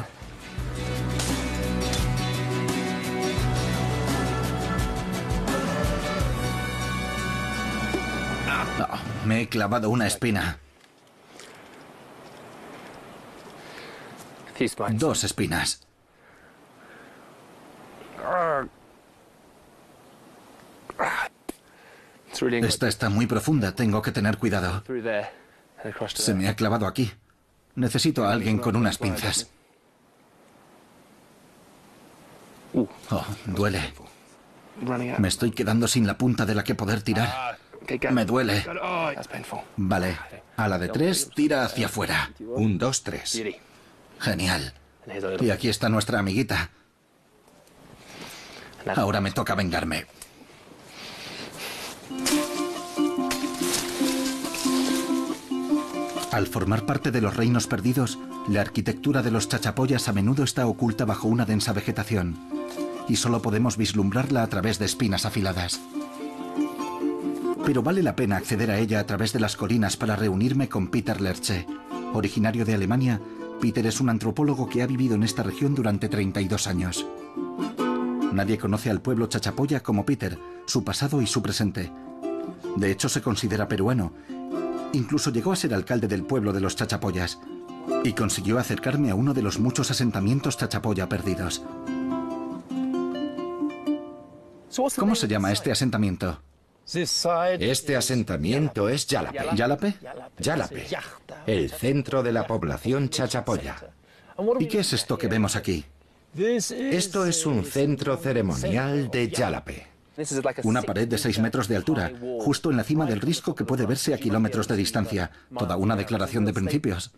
[SPEAKER 1] Oh, me he clavado una espina. 2 espinas. Esta está muy profunda, tengo que tener cuidado. Se me ha clavado aquí. Necesito a alguien con unas pinzas. Oh, duele. Me estoy quedando sin la punta de la que poder tirar. Me duele. Vale, a la de 3, tira hacia afuera.
[SPEAKER 4] 1, 2, 3.
[SPEAKER 1] Genial. Y aquí está nuestra amiguita. Ahora me toca vengarme. Al formar parte de los reinos perdidos, la arquitectura de los chachapoyas a menudo está oculta bajo una densa vegetación, y solo podemos vislumbrarla a través de espinas afiladas. Pero vale la pena acceder a ella a través de las colinas para reunirme con Peter Lerche. Originario de Alemania, Peter es un antropólogo que ha vivido en esta región durante 32 años. Nadie conoce al pueblo chachapoya como Peter, su pasado y su presente. De hecho, se considera peruano. Incluso llegó a ser alcalde del pueblo de los chachapoyas y consiguió acercarme a uno de los muchos asentamientos chachapoya perdidos. ¿Cómo se llama este asentamiento?
[SPEAKER 4] Este asentamiento es Yalape.
[SPEAKER 1] ¿Yalape?
[SPEAKER 4] Yalape, el centro de la población chachapoya.
[SPEAKER 1] ¿Y qué es esto que vemos aquí?
[SPEAKER 4] Esto es un centro ceremonial de Yalape.
[SPEAKER 1] Una pared de 6 metros de altura, justo en la cima del risco que puede verse a kilómetros de distancia. Toda una declaración de principios.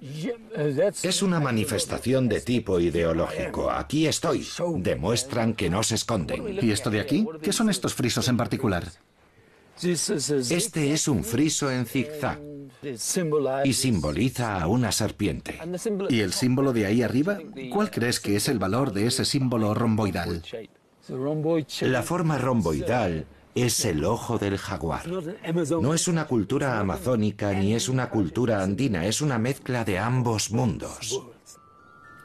[SPEAKER 4] Es una manifestación de tipo ideológico. Aquí estoy. Demuestran que no se esconden.
[SPEAKER 1] ¿Y esto de aquí? ¿Qué son estos frisos en particular?
[SPEAKER 4] Este es un friso en zigzag y simboliza a una serpiente.
[SPEAKER 1] ¿Y el símbolo de ahí arriba? ¿Cuál crees que es el valor de ese símbolo romboidal?
[SPEAKER 4] La forma romboidal es el ojo del jaguar. No es una cultura amazónica ni es una cultura andina, es una mezcla de ambos mundos.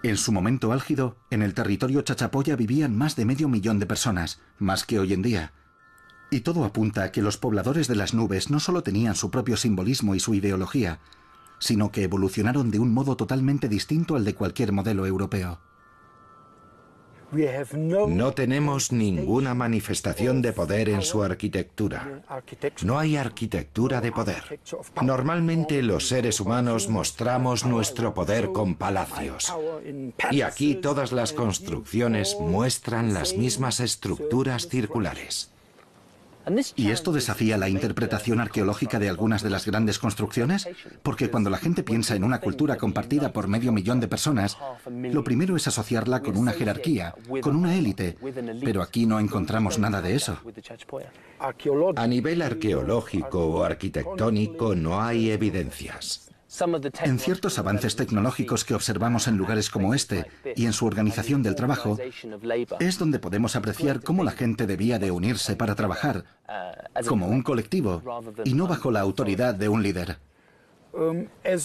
[SPEAKER 1] En su momento álgido, en el territorio chachapoya vivían más de 500.000 de personas, más que hoy en día. Y todo apunta a que los pobladores de las nubes no solo tenían su propio simbolismo y su ideología, sino que evolucionaron de un modo totalmente distinto al de cualquier modelo europeo.
[SPEAKER 4] No tenemos ninguna manifestación de poder en su arquitectura. No hay arquitectura de poder. Normalmente los seres humanos mostramos nuestro poder con palacios. Y aquí todas las construcciones muestran las mismas estructuras circulares.
[SPEAKER 1] ¿Y esto desafía la interpretación arqueológica de algunas de las grandes construcciones? Porque cuando la gente piensa en una cultura compartida por 500.000 de personas, lo primero es asociarla con una jerarquía, con una élite, pero aquí no encontramos nada de eso.
[SPEAKER 4] A nivel arqueológico o arquitectónico no hay evidencias.
[SPEAKER 1] En ciertos avances tecnológicos que observamos en lugares como este y en su organización del trabajo, es donde podemos apreciar cómo la gente debía de unirse para trabajar, como un colectivo, y no bajo la autoridad de un líder.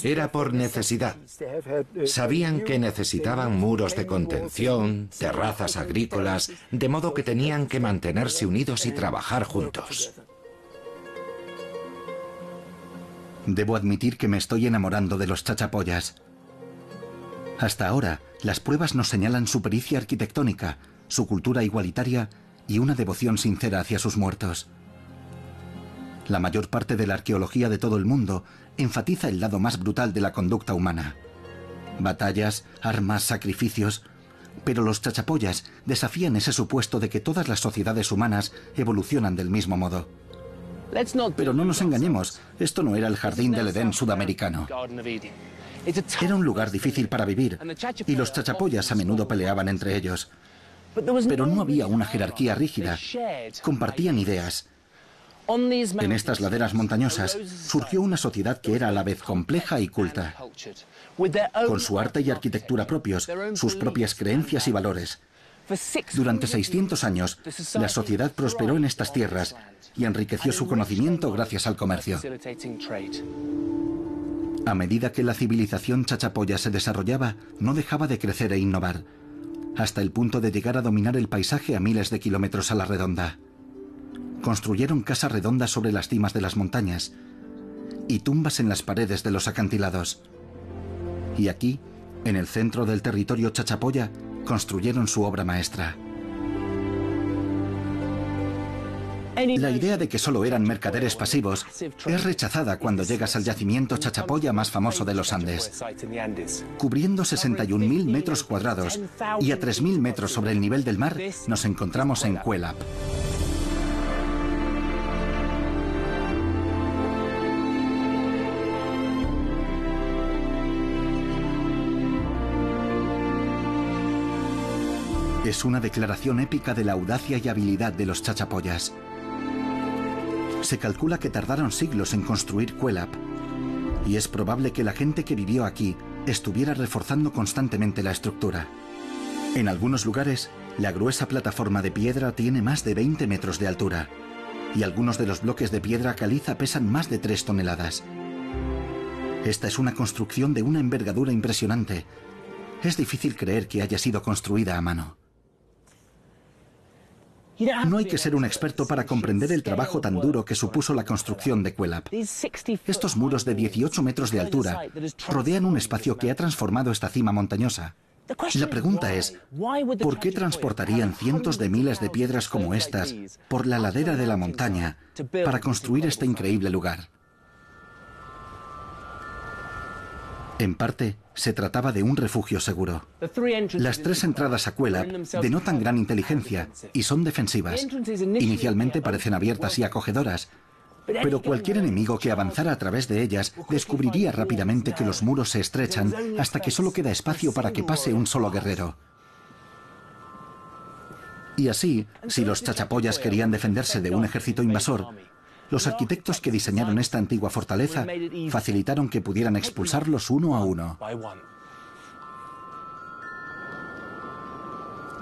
[SPEAKER 4] Era por necesidad. Sabían que necesitaban muros de contención, terrazas agrícolas, de modo que tenían que mantenerse unidos y trabajar juntos.
[SPEAKER 1] Debo admitir que me estoy enamorando de los chachapoyas. Hasta ahora, las pruebas nos señalan su pericia arquitectónica, su cultura igualitaria y una devoción sincera hacia sus muertos. La mayor parte de la arqueología de todo el mundo enfatiza el lado más brutal de la conducta humana. Batallas, armas, sacrificios. Pero los chachapoyas desafían ese supuesto de que todas las sociedades humanas evolucionan del mismo modo. Pero no nos engañemos, esto no era el jardín del Edén sudamericano. Era un lugar difícil para vivir, y los chachapoyas a menudo peleaban entre ellos. Pero no había una jerarquía rígida, compartían ideas. En estas laderas montañosas surgió una sociedad que era a la vez compleja y culta, con su arte y arquitectura propios, sus propias creencias y valores. Durante 600 años, la sociedad prosperó en estas tierras y enriqueció su conocimiento gracias al comercio. A medida que la civilización chachapoya se desarrollaba, no dejaba de crecer e innovar, hasta el punto de llegar a dominar el paisaje a miles de kilómetros a la redonda. Construyeron casas redondas sobre las cimas de las montañas y tumbas en las paredes de los acantilados. Y aquí, en el centro del territorio chachapoya, construyeron su obra maestra. La idea de que solo eran mercaderes pasivos es rechazada cuando llegas al yacimiento chachapoya más famoso de los Andes. Cubriendo 61.000 metros cuadrados y a 3.000 metros sobre el nivel del mar, nos encontramos en Cuelap. Es una declaración épica de la audacia y habilidad de los chachapoyas. Se calcula que tardaron siglos en construir Cuelap, y es probable que la gente que vivió aquí estuviera reforzando constantemente la estructura. En algunos lugares, la gruesa plataforma de piedra tiene más de 20 metros de altura, y algunos de los bloques de piedra caliza pesan más de 3 toneladas. Esta es una construcción de una envergadura impresionante. Es difícil creer que haya sido construida a mano. No hay que ser un experto para comprender el trabajo tan duro que supuso la construcción de Cuelap. Estos muros de 18 metros de altura rodean un espacio que ha transformado esta cima montañosa. La pregunta es, ¿por qué transportarían cientos de miles de piedras como estas por la ladera de la montaña para construir este increíble lugar? En parte, se trataba de un refugio seguro. Las 3 entradas a Cuelap denotan gran inteligencia y son defensivas. Inicialmente parecen abiertas y acogedoras, pero cualquier enemigo que avanzara a través de ellas descubriría rápidamente que los muros se estrechan hasta que solo queda espacio para que pase un solo guerrero. Y así, si los chachapoyas querían defenderse de un ejército invasor, los arquitectos que diseñaron esta antigua fortaleza facilitaron que pudieran expulsarlos uno a uno.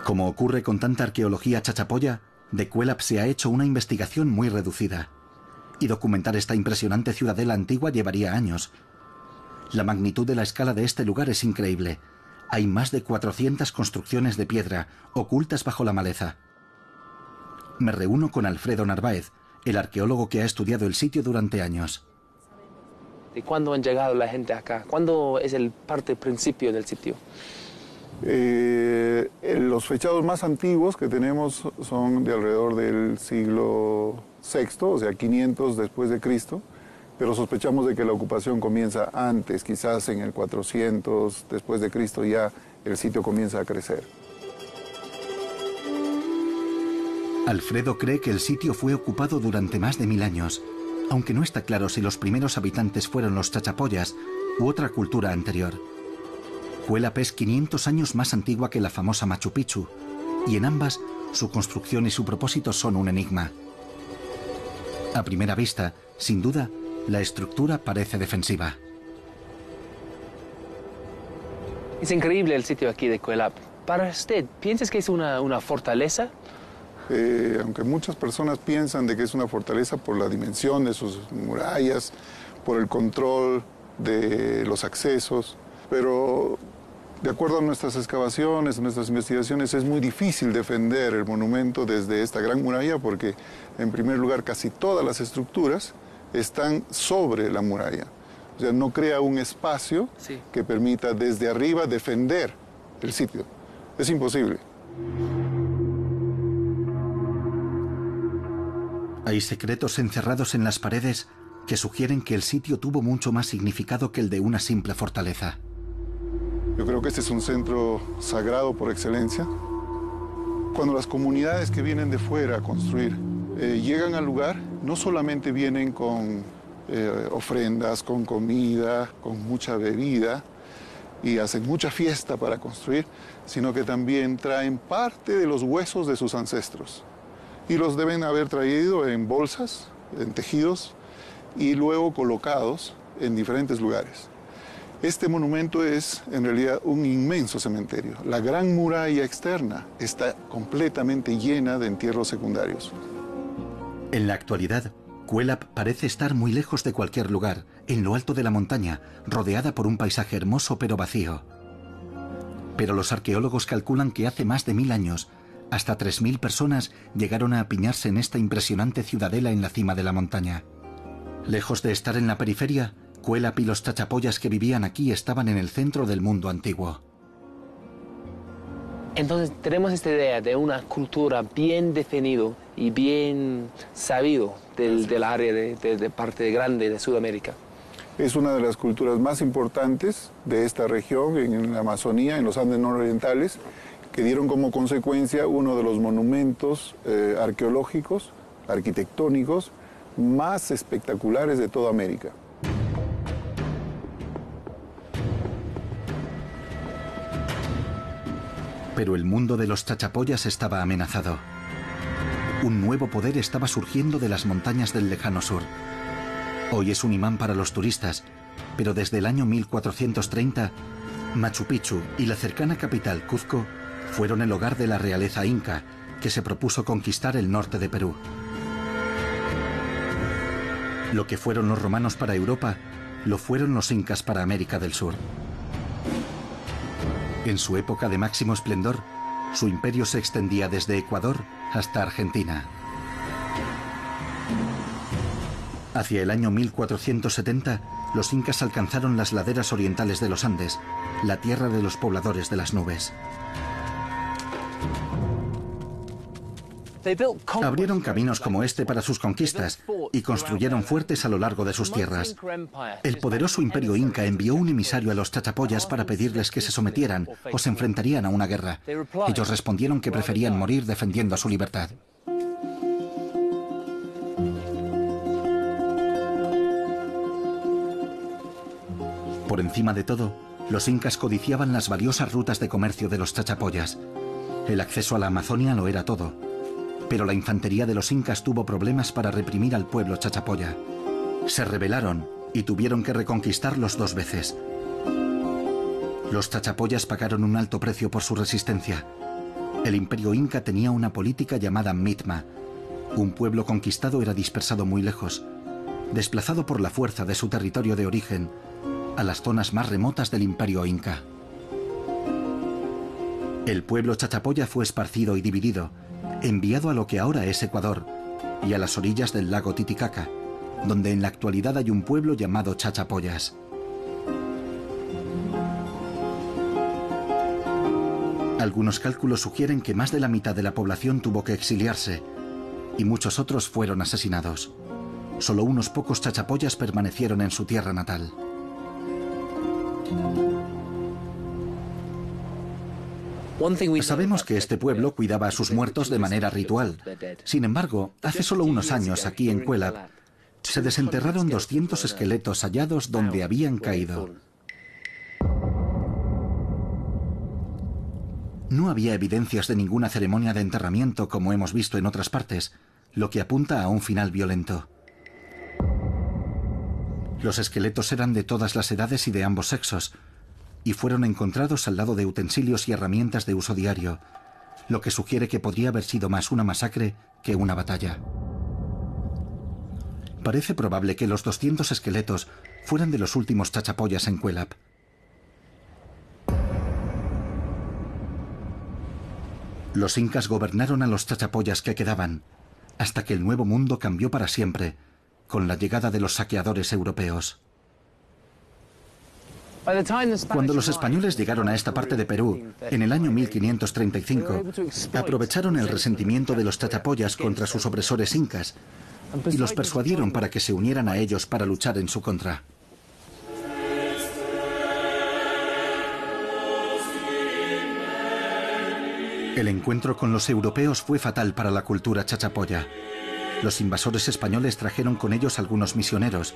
[SPEAKER 1] Como ocurre con tanta arqueología chachapoya, de Cuelap se ha hecho una investigación muy reducida. Y documentar esta impresionante ciudadela antigua llevaría años. La magnitud de la escala de este lugar es increíble. Hay más de 400 construcciones de piedra, ocultas bajo la maleza. Me reúno con Alfredo Narváez, el arqueólogo que ha estudiado el sitio durante años.
[SPEAKER 3] ¿De cuándo han llegado la gente acá? ¿Cuándo es el principio del sitio?
[SPEAKER 6] Los fechados más antiguos que tenemos son de alrededor del siglo VI, o sea, 500 después de Cristo, pero sospechamos de que la ocupación comienza antes, quizás en el 400 después de Cristo ya el sitio comienza a crecer.
[SPEAKER 1] Alfredo cree que el sitio fue ocupado durante más de 1000 años, aunque no está claro si los primeros habitantes fueron los chachapoyas u otra cultura anterior. Cuélap es 500 años más antigua que la famosa Machu Picchu, y en ambas su construcción y su propósito son un enigma. A primera vista, sin duda, la estructura parece defensiva.
[SPEAKER 3] Es increíble el sitio aquí de Cuélap. Para usted, ¿piensas que es una fortaleza?
[SPEAKER 6] Aunque muchas personas piensan de que es una fortaleza por la dimensión de sus murallas, por el control de los accesos, pero de acuerdo a nuestras excavaciones, nuestras investigaciones, es muy difícil defender el monumento desde esta gran muralla porque, en primer lugar, casi todas las estructuras están sobre la muralla. O sea, no crea un espacio que permita desde arriba defender el sitio. Es imposible.
[SPEAKER 1] Hay secretos encerrados en las paredes que sugieren que el sitio tuvo mucho más significado que el de una simple fortaleza.
[SPEAKER 6] Yo creo que este es un centro sagrado por excelencia. Cuando las comunidades que vienen de fuera a construir llegan al lugar, no solamente vienen con ofrendas, con comida, con mucha bebida y hacen mucha fiesta para construir, sino que también traen parte de los huesos de sus ancestros. Y los deben haber traído en bolsas, en tejidos, y luego colocados en diferentes lugares. Este monumento es, en realidad, un inmenso cementerio. La gran muralla externa está completamente llena de entierros secundarios.
[SPEAKER 1] En la actualidad, Cuélap parece estar muy lejos de cualquier lugar, en lo alto de la montaña, rodeada por un paisaje hermoso pero vacío. Pero los arqueólogos calculan que hace más de 1000 años, hasta 3000 personas llegaron a apiñarse en esta impresionante ciudadela en la cima de la montaña. Lejos de estar en la periferia, Cuélap y los chachapoyas que vivían aquí estaban en el centro del mundo antiguo.
[SPEAKER 3] Entonces tenemos esta idea de una cultura bien definida y bien sabido del área de parte grande de Sudamérica.
[SPEAKER 6] Es una de las culturas más importantes de esta región, en la Amazonía, en los Andes nororientales, que dieron como consecuencia uno de los monumentos arqueológicos, arquitectónicos, más espectaculares de toda América.
[SPEAKER 1] Pero el mundo de los chachapoyas estaba amenazado. Un nuevo poder estaba surgiendo de las montañas del lejano sur. Hoy es un imán para los turistas, pero desde el año 1430, Machu Picchu y la cercana capital, Cuzco, fueron el hogar de la realeza inca, que se propuso conquistar el norte de Perú. Lo que fueron los romanos para Europa, lo fueron los incas para América del Sur. En su época de máximo esplendor, su imperio se extendía desde Ecuador hasta Argentina. Hacia el año 1470, los incas alcanzaron las laderas orientales de los Andes, la tierra de los pobladores de las nubes. Abrieron caminos como este para sus conquistas y construyeron fuertes a lo largo de sus tierras. El poderoso imperio inca envió un emisario a los chachapoyas para pedirles que se sometieran o se enfrentarían a una guerra. Ellos respondieron que preferían morir defendiendo su libertad. Por encima de todo, los incas codiciaban las valiosas rutas de comercio de los chachapoyas. El acceso a la Amazonia lo era todo. Pero la infantería de los incas tuvo problemas para reprimir al pueblo chachapoya. Se rebelaron y tuvieron que reconquistarlos 2 veces. Los chachapoyas pagaron un alto precio por su resistencia. El imperio inca tenía una política llamada mitma. Un pueblo conquistado era dispersado muy lejos, desplazado por la fuerza de su territorio de origen a las zonas más remotas del imperio inca. El pueblo chachapoya fue esparcido y dividido, enviado a lo que ahora es Ecuador y a las orillas del lago Titicaca, donde en la actualidad hay un pueblo llamado Chachapoyas. Algunos cálculos sugieren que más de la mitad de la población tuvo que exiliarse y muchos otros fueron asesinados. Solo unos pocos chachapoyas permanecieron en su tierra natal. Sabemos que este pueblo cuidaba a sus muertos de manera ritual. Sin embargo, hace solo unos años aquí en Cuelap se desenterraron 200 esqueletos hallados donde habían caído. No había evidencias de ninguna ceremonia de enterramiento como hemos visto en otras partes, lo que apunta a un final violento. Los esqueletos eran de todas las edades y de ambos sexos, y fueron encontrados al lado de utensilios y herramientas de uso diario, lo que sugiere que podría haber sido más una masacre que una batalla. Parece probable que los 200 esqueletos fueran de los últimos chachapoyas en Cuelap. Los incas gobernaron a los chachapoyas que quedaban, hasta que el Nuevo Mundo cambió para siempre, con la llegada de los saqueadores europeos. Cuando los españoles llegaron a esta parte de Perú, en el año 1535, aprovecharon el resentimiento de los chachapoyas contra sus opresores incas y los persuadieron para que se unieran a ellos para luchar en su contra. El encuentro con los europeos fue fatal para la cultura chachapoya. Los invasores españoles trajeron con ellos algunos misioneros,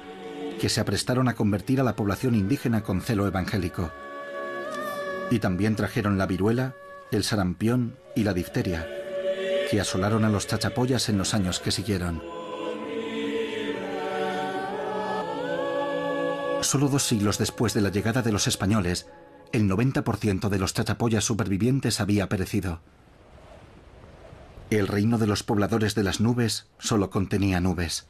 [SPEAKER 1] que se aprestaron a convertir a la población indígena con celo evangélico. Y también trajeron la viruela, el sarampión y la difteria, que asolaron a los chachapoyas en los años que siguieron. Solo 2 siglos después de la llegada de los españoles, el 90% de los chachapoyas supervivientes había perecido. El reino de los pobladores de las nubes solo contenía nubes.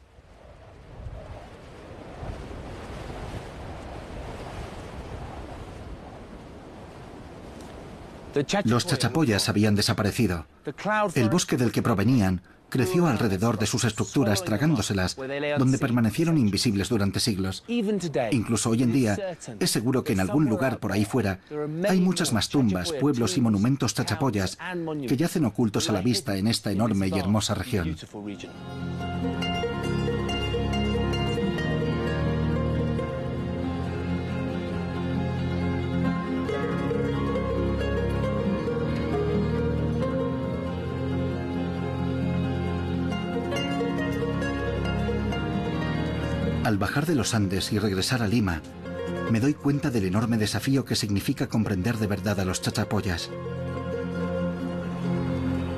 [SPEAKER 1] Los chachapoyas habían desaparecido. El bosque del que provenían creció alrededor de sus estructuras, tragándoselas, donde permanecieron invisibles durante siglos. Incluso hoy en día, es seguro que en algún lugar por ahí fuera hay muchas más tumbas, pueblos y monumentos chachapoyas que yacen ocultos a la vista en esta enorme y hermosa región. Al bajar de los Andes y regresar a Lima, me doy cuenta del enorme desafío que significa comprender de verdad a los chachapoyas.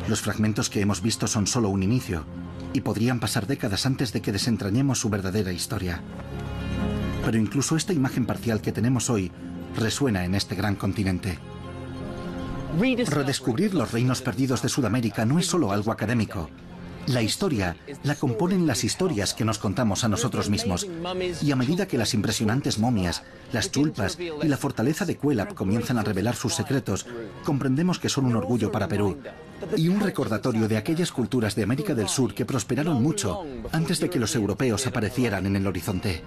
[SPEAKER 1] Los fragmentos que hemos visto son solo un inicio, y podrían pasar décadas antes de que desentrañemos su verdadera historia. Pero incluso esta imagen parcial que tenemos hoy resuena en este gran continente. Redescubrir los reinos perdidos de Sudamérica no es solo algo académico. La historia la componen las historias que nos contamos a nosotros mismos. Y a medida que las impresionantes momias, las chulpas y la fortaleza de Cuelap comienzan a revelar sus secretos, comprendemos que son un orgullo para Perú y un recordatorio de aquellas culturas de América del Sur que prosperaron mucho antes de que los europeos aparecieran en el horizonte.